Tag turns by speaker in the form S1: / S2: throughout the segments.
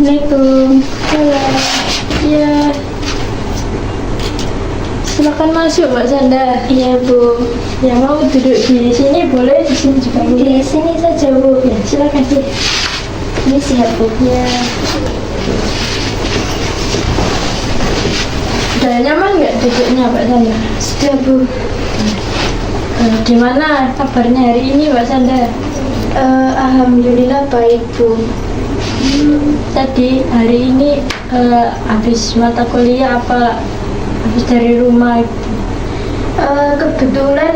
S1: Assalamualaikum.
S2: Halo.
S1: Ya, silakan masuk Mbak Sanda.
S2: Iya Bu.
S1: Ya, mau duduk di sini boleh, di sini juga boleh.
S2: Di sini saja Bu.
S1: Ya, silakan Bu.
S2: Ini siap Bu.
S1: Ya. Udah nyaman nggak duduknya Mbak Sanda?
S2: Sudah Bu.
S1: Gimana kabarnya hari ini Mbak Sanda?
S2: Alhamdulillah baik Bu.
S1: Tadi hari ini habis mata kuliah apa habis dari rumah itu?
S2: Kebetulan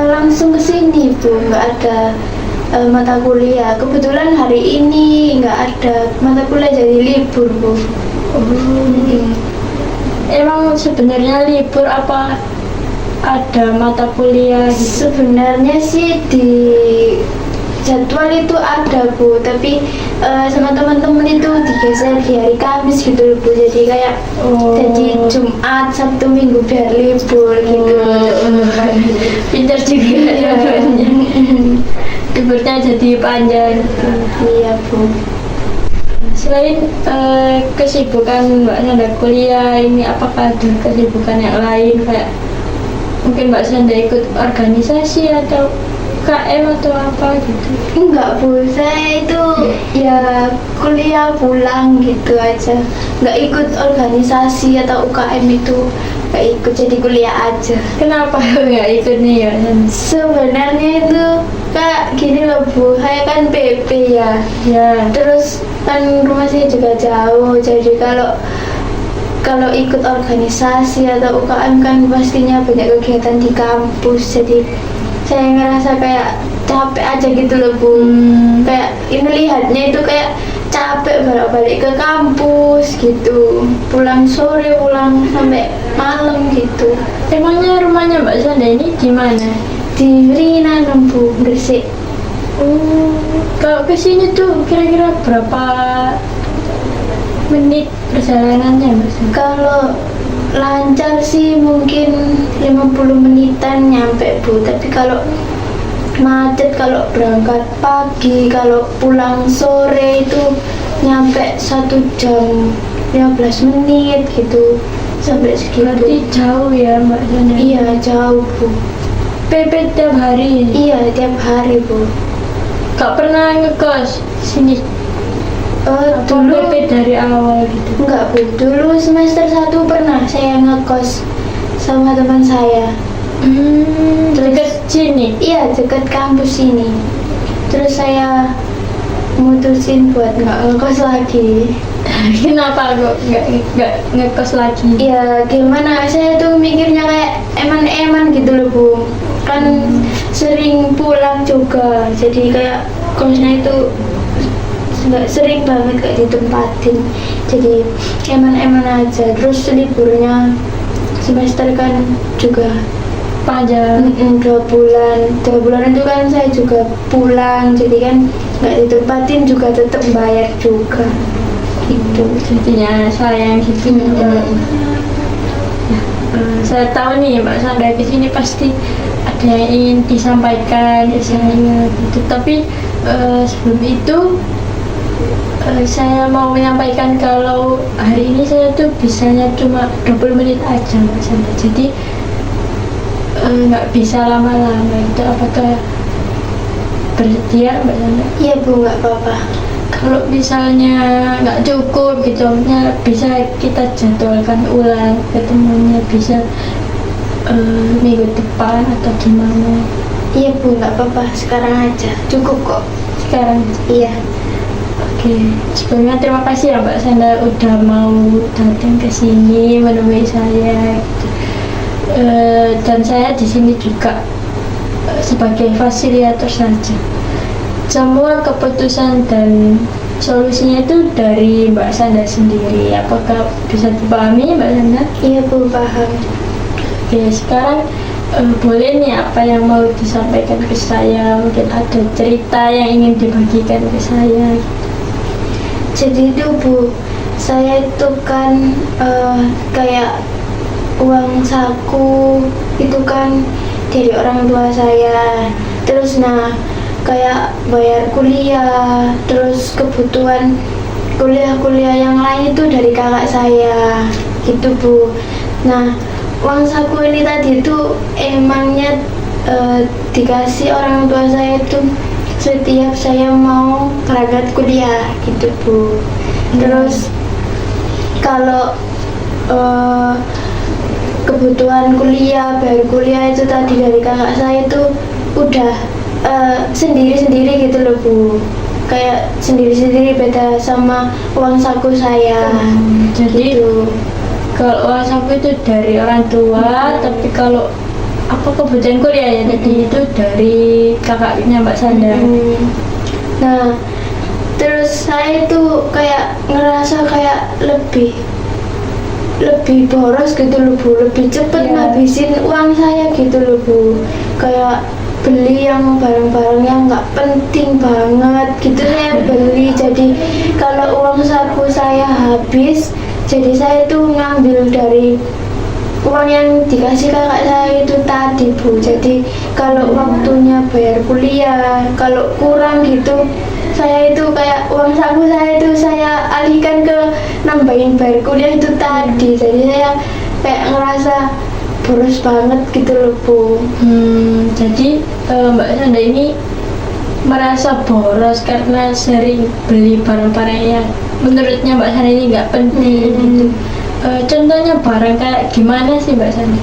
S2: langsung ke sini Bu, nggak ada mata kuliah. Kebetulan hari ini nggak ada mata kuliah jadi libur Bu.
S1: Emang sebenarnya libur apa ada mata kuliah gitu?
S2: Sebenarnya sih di jadwal itu ada Bu, tapi sama teman-teman itu digeser di hari Kamis gitu loh Bu. Jadi kayak jadi Jumat, Sabtu, Minggu biar libur gitu.
S1: Pintar juga ya. Liburnya jadi panjang.
S2: Iya Bu.
S1: Selain kesibukan Mbak Sanda kuliah ini, apakah ada kesibukan yang lain kayak mungkin Mbak Sanda ikut organisasi atau KM atau apa gitu?
S2: Enggak Bu, saya itu ya kuliah pulang gitu aja. Nggak ikut organisasi atau UKM itu, nggak ikut, jadi kuliah aja.
S1: Kenapa nggak ikut nih ya?
S2: Sebenarnya itu kayak gini loh Bu, saya kan PP ya.
S1: Ya,
S2: Terus kan rumah saya juga jauh, jadi kalau ikut organisasi atau UKM kan pastinya banyak kegiatan di kampus. Jadi saya ngerasa kayak capek aja gitu loh Bu. Kayak ini lihatnya itu kayak capek balik ke kampus gitu, pulang sore, pulang sampai malam gitu.
S1: emangnya rumahnya Mbak Sanda ini di mana?
S2: Di Rina Bu, Gresik.
S1: Kalau ke sini tuh kira-kira berapa menit perjalanannya Mbak Sanda?
S2: Kalau lancar sih mungkin 50 menitan nyampe Bu, tapi kalau macet, kalau berangkat pagi, kalau pulang sore itu nyampe 1 jam 15 menit gitu, sampai
S1: Berarti
S2: segitu.
S1: jauh ya Mbak Sanda?
S2: Iya jauh Bu.
S1: PP tiap hari?
S2: Iya tiap hari Bu.
S1: Gak pernah ngekos sini? Atau
S2: Dulu
S1: PP dari awal gitu?
S2: enggak Bu, dulu semester 1 pernah saya ngekos sama teman saya.
S1: Dekat sini?
S2: Iya dekat kampus ini. Terus saya mutusin buat nggak ngekos lagi.
S1: Kenapa kok nggak ngekos lagi?
S2: Ya gimana, saya tuh mikirnya kayak eman-eman gitu loh Bu. Kan sering pulang juga, jadi kayak kosnya itu nggak sering banget kayak ditempatin. Jadi eman-eman aja. Terus liburnya semester kan juga
S1: Panjang.
S2: 2 bulan itu kan saya juga pulang, jadi kan nggak ditempatin juga tetap bayar juga gitu.
S1: Jadinya sayang gitu. Saya tahu nih Mbak Sanda kesini pasti ada yang ingin disampaikan ke saya gitu. Tapi sebelum itu saya mau menyampaikan kalau hari ini saya tuh bisanya cuma 20 menit aja Mbak Sanda. Jadi nggak bisa lama-lama itu. Apakah bersedia Mbak Sanda?
S2: Iya Bu, nggak apa-apa.
S1: Kalau misalnya nggak cukup gitu, bisa kita jadwalkan ulang ketemunya, bisa minggu depan atau gimana?
S2: Iya Bu, nggak apa-apa, sekarang aja cukup kok.
S1: Sekarang?
S2: Iya.
S1: Oke, sebelumnya terima kasih ya Mbak Sanda udah mau datang ke sini menemui saya gitu. Dan saya di sini juga sebagai fasilitator saja. Semua keputusan dan solusinya itu dari Mbak Sanda sendiri. Apakah bisa dipahami Mbak Sanda?
S2: Iya Bu, paham.
S1: Oke, sekarang boleh nih apa yang mau disampaikan ke saya? Mungkin ada cerita yang ingin dibagikan ke saya.
S2: Jadi itu Bu, saya itu kan kayak uang saku itu kan dari orang tua saya. Terus kayak bayar kuliah, terus kebutuhan kuliah-kuliah yang lain itu dari kakak saya gitu Bu. Nah, uang saku ini tadi itu emangnya dikasih orang tua saya itu setiap saya mau berangkat kuliah gitu Bu. Terus kalau kebutuhan kuliah, bayar kuliah itu tadi dari kakak saya itu udah sendiri-sendiri gitu loh Bu, kayak sendiri-sendiri, beda sama uang saku saya.
S1: Jadi
S2: gitu.
S1: kalau uang saku itu dari orang tua, tapi kalau apa kebutuhan kuliah ya tadi itu dari kakaknya Mbak Sanda.
S2: Nah, terus saya itu kayak ngerasa kayak lebih boros gitu loh Bu, lebih cepet ngabisin uang saya gitu loh Bu, kayak beli yang barang-barang yang nggak penting banget gitu saya beli. Jadi kalau uang saku saya habis, jadi saya tuh ngambil dari uang yang dikasih kakak saya itu tadi Bu. Jadi kalau waktunya bayar kuliah, kalau kurang gitu, saya itu kayak uang saku saya itu saya alihkan ke nambahin bayar kuliah itu tadi. Jadi saya kayak ngerasa boros banget gitu loh Bu.
S1: Jadi Mbak Sanda ini merasa boros karena sering beli barang-barang yang menurutnya Mbak Sanda ini nggak penting gitu. Contohnya barang kayak gimana sih Mbak Sanda?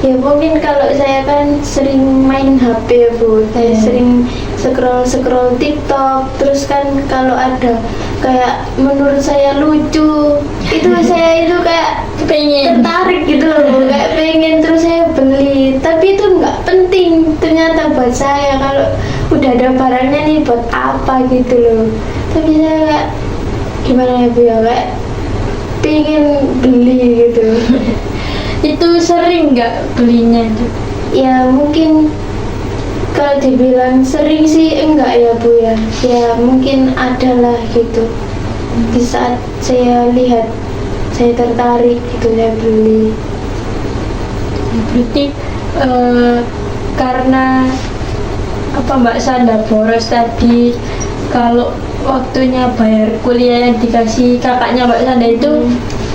S2: Ya mungkin kalau saya kan sering main HP ya Bu, saya sering scroll TikTok, terus kan kalau ada kayak menurut saya lucu, itu saya itu kayak
S1: Pengen
S2: tertarik gitu loh Bu, kayak pengen, terus saya beli, tapi itu nggak penting ternyata buat saya. Kalau udah ada barangnya nih buat apa gitu loh, tapi saya kayak gimana ya Bu ya, kayak pengen beli gitu.
S1: itu sering nggak belinya itu?
S2: Ya mungkin kalau dibilang sering sih enggak ya Bu ya, ya mungkin adalah gitu. Di saat saya lihat, saya tertarik gitu, saya beli.
S1: Berarti karena apa Mbak Sanda boros tadi, kalau waktunya bayar kuliah yang dikasih kakaknya Mbak Sanda itu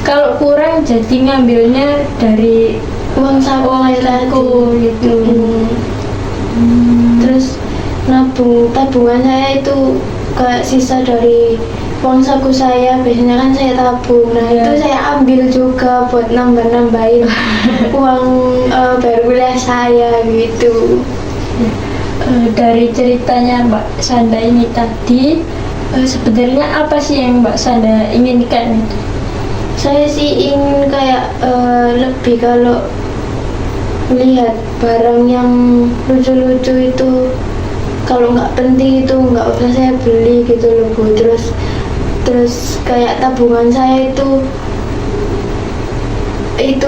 S1: kalau kurang jadi ngambilnya dari
S2: Uang saku
S1: gitu.
S2: Terus tabungan saya itu kayak sisa dari uang saku saya, biasanya kan saya tabung. Nah itu saya ambil juga buat nambahin uang bayar kuliah saya gitu.
S1: Dari ceritanya Mbak Sanda ini tadi, sebenarnya apa sih yang Mbak Sanda inginkan itu?
S2: Saya sih ingin kayak lebih, kalau melihat barang yang lucu-lucu itu, kalau nggak penting itu nggak usah saya beli gitu loh Bu. Terus kayak tabungan saya itu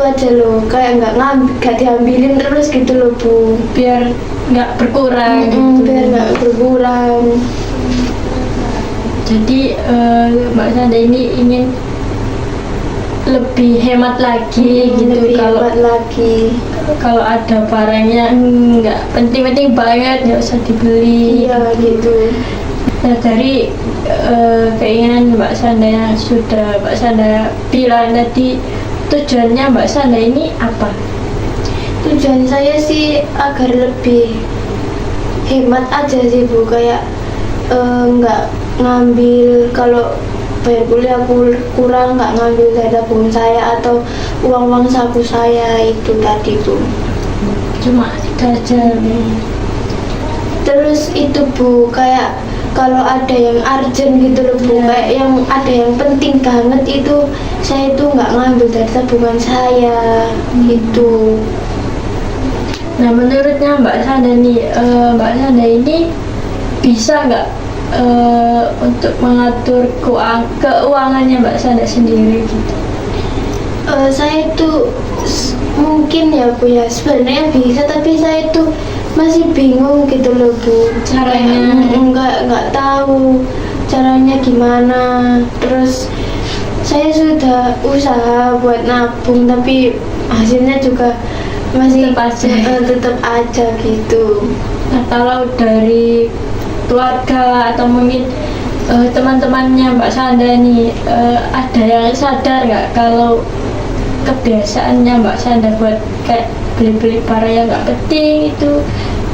S2: aja loh, kayak nggak diambilin terus gitu loh Bu,
S1: Biar nggak berkurang gitu.
S2: biar nggak berkurang.
S1: Jadi Mbak Sanda ini ingin lebih hemat lagi gitu.
S2: Lebih
S1: Kalau
S2: hemat lagi.
S1: kalau ada barang yang nggak penting-penting banget nggak usah dibeli.
S2: Iya gitu.
S1: Nah, dari keinginan Mbak Sanda yang sudah Mbak Sanda bilang tadi, tujuannya Mbak Sanda ini apa?
S2: Tujuan saya sih agar lebih hemat aja sih Bu, kayak nggak ngambil, kalau bayar kuliah kurang nggak ngambil dari tabungan saya atau uang saku saya itu tadi Bu.
S1: Cuma itu aja.
S2: Terus itu Bu, kayak kalau ada yang urgent gitu loh Bu, kayak yang ada yang penting banget itu, saya itu nggak ngambil dari tabungan saya gitu.
S1: Nah, menurutnya Mbak Sanda nih, Mbak Sanda ini bisa nggak untuk mengatur keuangannya Mbak Sanda sendiri gitu?
S2: Saya itu mungkin ya Bu ya, sebenarnya bisa, tapi saya itu masih bingung gitu loh Bu,
S1: Caranya?
S2: nggak tahu caranya gimana. Terus saya sudah usaha buat nabung, tapi hasilnya juga masih tetap aja gitu.
S1: Nah, kalau dari keluarga atau mungkin teman-temannya Mbak Sanda nih ada yang sadar nggak kalau kebiasaannya Mbak Sanda buat kayak beli-beli barang yang nggak penting itu,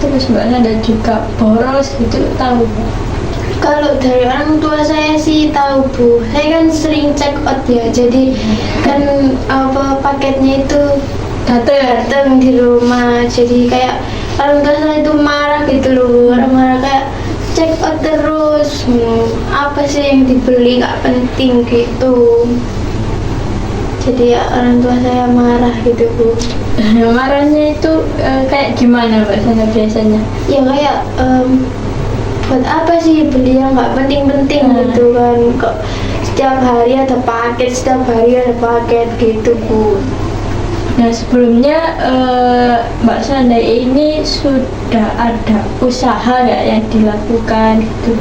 S1: terus Mbak Sanda juga boros gitu, tahu nggak?
S2: Kalau dari orang tua saya sih tahu Bu, saya kan sering check out ya, jadi kan apa paketnya itu datang di rumah, jadi kayak orang tua saya itu marah gitu loh Bu, marah kayak check out terus, apa sih yang dibeli nggak penting gitu, jadi ya orang tua saya marah gitu Bu.
S1: Marahnya itu kayak gimana Mbak Sanda biasanya?
S2: Ya kayak buat apa sih beli yang nggak penting-penting gitu kan, kok setiap hari ada paket gitu Bu.
S1: Nah sebelumnya Mbak Sanda ini sudah ada usaha nggak yang dilakukan gitu,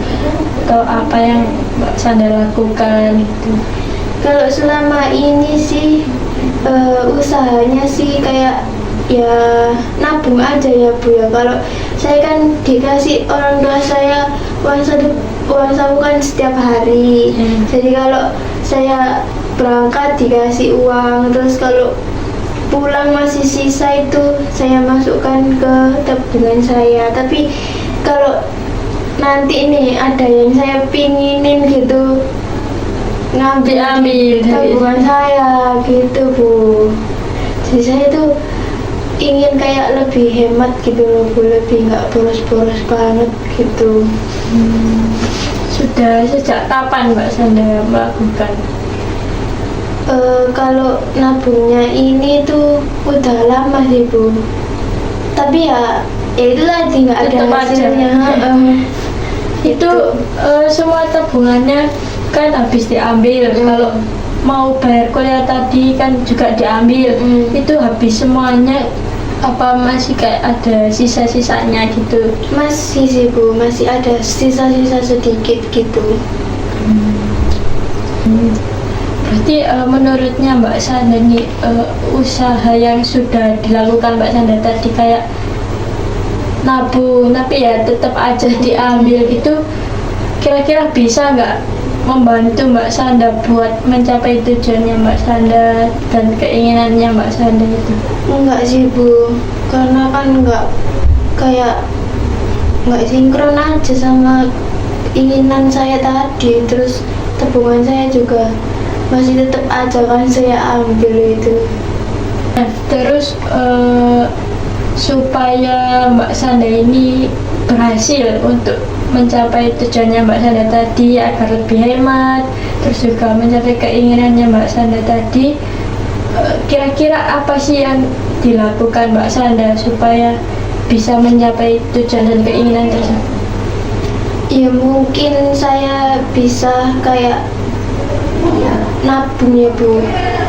S1: atau apa yang Mbak Sanda lakukan gitu?
S2: Kalau selama ini sih usahanya sih kayak ya nabung aja ya Bu ya. Kalau saya kan dikasih orang tua saya uang saku kan setiap hari, jadi kalau saya berangkat dikasih uang, terus kalau pulang masih sisa itu saya masukkan ke tabungan saya. Tapi kalau nanti nih ada yang saya pinginin gitu, ngambil di tabungan saya gitu Bu. Jadi saya tuh ingin kayak lebih hemat gitu loh Bu, lebih nggak boros-boros banget gitu.
S1: Sudah sejak kapan Mbak Sanda melakukan?
S2: Kalau nabungnya ini tuh udah lama sih Bu, tapi ya itu tadi nggak ada
S1: Tetap aja.
S2: hasilnya.
S1: Itu semua tabungannya kan habis diambil. Kalau mau bayar kuliah tadi kan juga diambil. Itu habis semuanya apa masih kayak ada sisa-sisanya gitu?
S2: Masih sih Bu, masih ada sisa-sisa sedikit gitu.
S1: Berarti menurutnya Mbak Sanda nih usaha yang sudah dilakukan Mbak Sanda tadi kayak nabung tapi ya tetap aja diambil gitu, kira-kira bisa nggak membantu Mbak Sanda buat mencapai tujuannya Mbak Sanda dan keinginannya Mbak Sanda itu?
S2: Enggak sih Bu, karena kan nggak sinkron aja sama keinginan saya tadi. Terus tabungan saya juga masih tetap aja kan saya ambil itu.
S1: Nah, terus supaya Mbak Sanda ini berhasil untuk mencapai tujuannya Mbak Sanda tadi agar lebih hemat, terus juga mencapai keinginannya Mbak Sanda tadi, kira-kira apa sih yang dilakukan Mbak Sanda supaya bisa mencapai tujuan dan keinginan tersebut?
S2: Ya mungkin saya bisa kayak nabung ya Bu,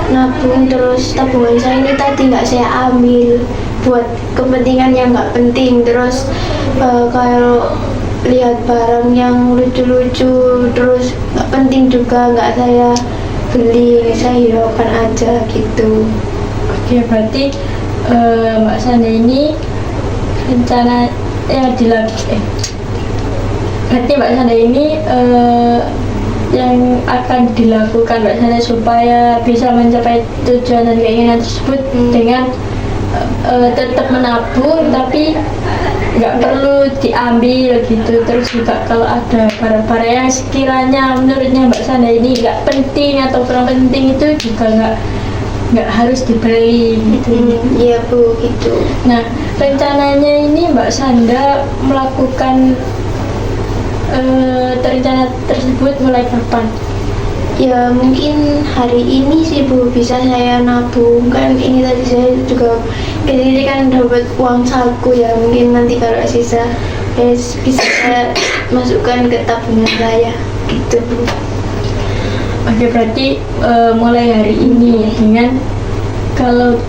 S2: nabung, terus tabungan saya ini tadi nggak saya ambil buat kepentingan yang nggak penting. Terus kalau lihat barang yang lucu-lucu terus nggak penting juga nggak saya beli, saya hiraukan aja gitu.
S1: Oke, berarti Mbak Sanda ini rencana yang dilakukan berarti Mbak Sanda ini yang akan dilakukan Mbak Sanda supaya bisa mencapai tujuan dan keinginan tersebut dengan tetap menabung tapi nggak perlu diambil gitu. Terus juga kalau ada barang-barang yang sekiranya menurutnya Mbak Sanda ini nggak penting atau kurang penting itu juga nggak harus dibeli gitu.
S2: Iya Bu gitu.
S1: Nah rencananya ini Mbak Sanda melakukan rencana tersebut mulai kapan?
S2: Ya mungkin hari ini sih Bu, bisa saya nabung, kan ini tadi saya juga ini kan dapat uang saku ya, mungkin nanti kalau sisa bisa saya masukkan ke tabungan saya gitu Bu.
S1: Oke, berarti mulai hari ini dengan kalau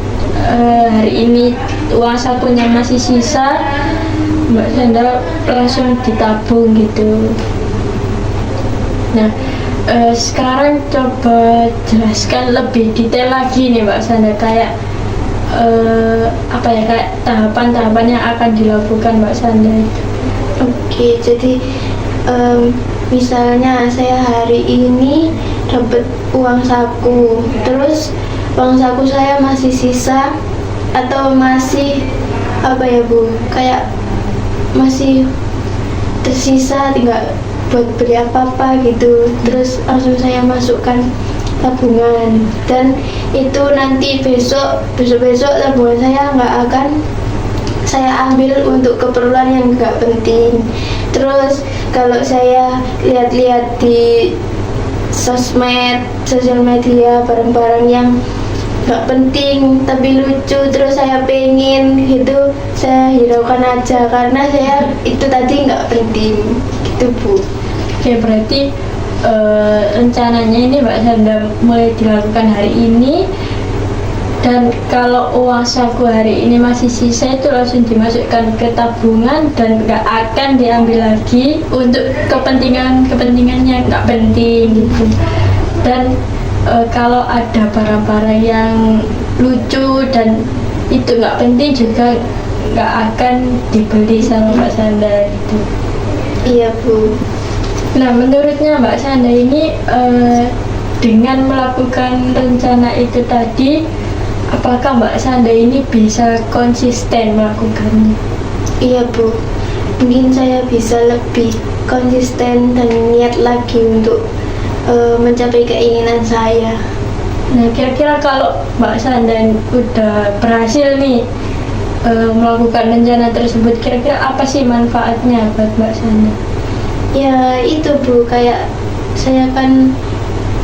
S1: hari ini uang sakunya masih sisa, Mbak Sanda langsung ditabung gitu. Nah sekarang coba jelaskan lebih detail lagi nih Mbak Sanda, kayak apa ya, kayak tahapan-tahapan yang akan dilakukan Mbak Sanda itu.
S2: Oke, jadi misalnya saya hari ini dapat uang saku, terus uang saku saya masih sisa atau masih apa ya Bu, kayak masih tersisa tinggal buat beli apa-apa gitu, terus langsung saya masukkan tabungan, dan itu nanti besok tabungan saya nggak akan saya ambil untuk keperluan yang nggak penting. Terus kalau saya lihat-lihat di sosial media barang-barang yang nggak penting tapi lucu, terus saya pengen gitu, saya hiraukan aja karena saya itu tadi nggak penting gitu Bu.
S1: Oke, berarti rencananya ini Mbak Sanda mulai dilakukan hari ini, dan kalau uang saku hari ini masih sisa itu langsung dimasukkan ke tabungan dan nggak akan diambil lagi untuk kepentingan yang nggak penting gitu. Dan kalau ada barang-barang yang lucu dan itu nggak penting juga nggak akan dibeli sama Mbak Sanda gitu.
S2: Iya Bu.
S1: Nah, menurutnya Mbak Sanda ini dengan melakukan rencana itu tadi, apakah Mbak Sanda ini bisa konsisten melakukannya?
S2: Iya Bu, mungkin saya bisa lebih konsisten dan niat lagi untuk mencapai keinginan saya.
S1: Nah, kira-kira kalau Mbak Sanda udah berhasil nih melakukan rencana tersebut, kira-kira apa sih manfaatnya buat Mbak Sanda?
S2: Ya itu Bu, kayak saya kan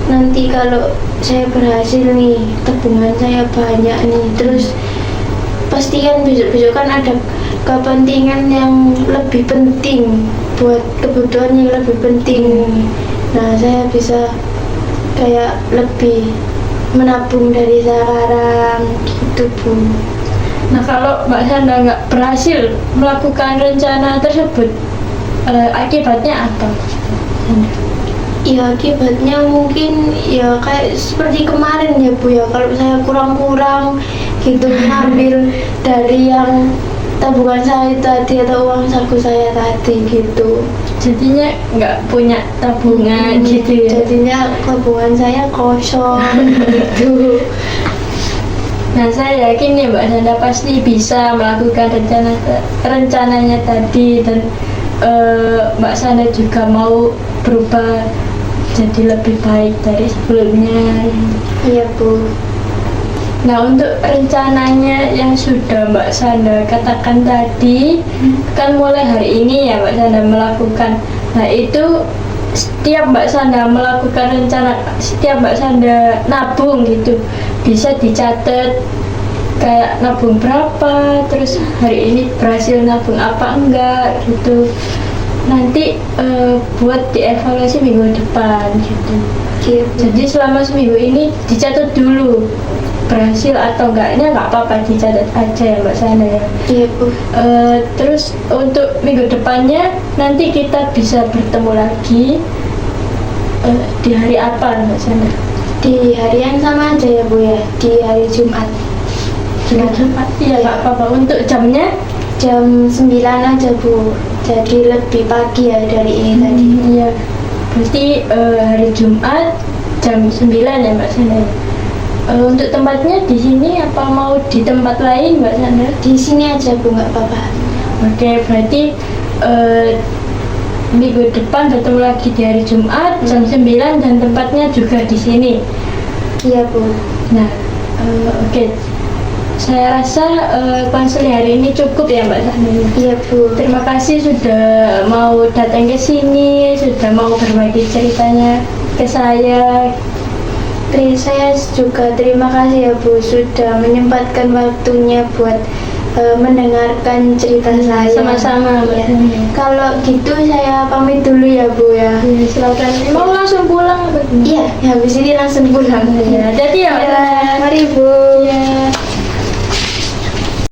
S2: nanti kalau saya berhasil nih, tabungan saya banyak nih, terus pasti kan besok-besok kan ada kepentingan yang lebih penting, buat kebutuhan yang lebih penting. Nah, saya bisa kayak lebih menabung dari sekarang gitu Bu.
S1: Nah, kalau Mbak Sanda nggak berhasil melakukan rencana tersebut, akibatnya apa?
S2: Ya akibatnya mungkin ya kayak seperti kemarin ya Bu ya, kalau saya kurang-kurang gitu ngambil dari yang tabungan saya tadi atau uang saku saya tadi gitu,
S1: Jadinya nggak punya tabungan gitu ya.
S2: jadinya tabungan saya kosong gitu.
S1: Nah, saya yakin nih Mbak Sanda pasti bisa melakukan rencananya tadi, dan Mbak Sanda juga mau berubah jadi lebih baik dari sebelumnya.
S2: Iya Bu.
S1: Nah, untuk rencananya yang sudah Mbak Sanda katakan tadi, kan mulai hari ini ya Mbak Sanda melakukan. Nah, itu setiap Mbak Sanda melakukan rencana, setiap Mbak Sanda nabung gitu, bisa dicatat kayak nabung berapa, terus hari ini berhasil nabung apa enggak gitu. Nanti buat dievaluasi minggu depan gitu. Jadi selama seminggu ini dicatat dulu berhasil atau enggaknya, nggak apa-apa, dicatat aja ya Mbak Sanda ya.
S2: Iya Bu.
S1: Terus untuk minggu depannya nanti kita bisa bertemu lagi di hari apa Mbak Sanda?
S2: Di hari yang sama aja ya Bu ya, di hari Jumat.
S1: Hari Jumat? Iya, nggak apa-apa. Untuk jamnya?
S2: Jam 9 aja Bu, jadi lebih pagi ya dari ini tadi.
S1: Iya, berarti hari Jumat jam 9 ya Mbak Sanda. Untuk tempatnya di sini apa mau di tempat lain Mbak Sanda?
S2: Di sini aja Bu, nggak apa-apa.
S1: Oke, berarti minggu depan bertemu lagi di hari Jumat jam 9 dan tempatnya juga di sini.
S2: Iya Bu.
S1: Nah, oke. Saya rasa konseling hari ini cukup ya Mbak Sanda.
S2: Iya Bu.
S1: Terima kasih sudah mau datang ke sini, sudah mau berbagi ceritanya ke saya.
S2: Saya juga terima kasih ya Bu, sudah menyempatkan waktunya buat mendengarkan cerita saya.
S1: Sama-sama Mbak
S2: Ya.
S1: Sanda.
S2: Kalau gitu saya pamit dulu ya Bu ya.
S1: Silakan. Mau langsung pulang apa gimana?
S2: Iya, habis ini langsung pulang.
S1: Ya, jadi ya.
S2: Ya, mari Bu.
S1: Ya.